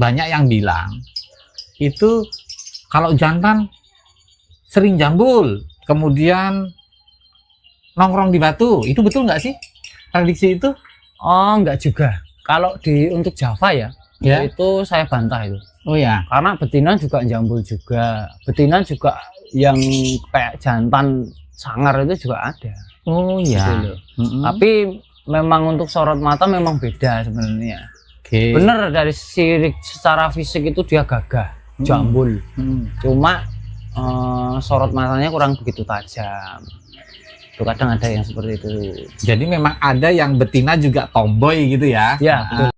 banyak yang bilang itu kalau jantan sering jambul, kemudian nongkrong di batu. Itu betul nggak sih prediksi itu? Oh, enggak juga. Kalau untuk Java ya, itu saya bantah itu. Oh ya. Karena betina juga jambul juga. Betina juga yang kayak jantan sangar itu juga ada. Oh ya. Gitu loh. Tapi memang untuk sorot mata memang beda sebenarnya. Oke. Bener dari secara fisik itu dia gagah, jambul. Cuma sorot matanya kurang begitu tajam. Itu kadang ada yang seperti itu. Jadi memang ada yang betina juga tomboy gitu ya? Ya, betul.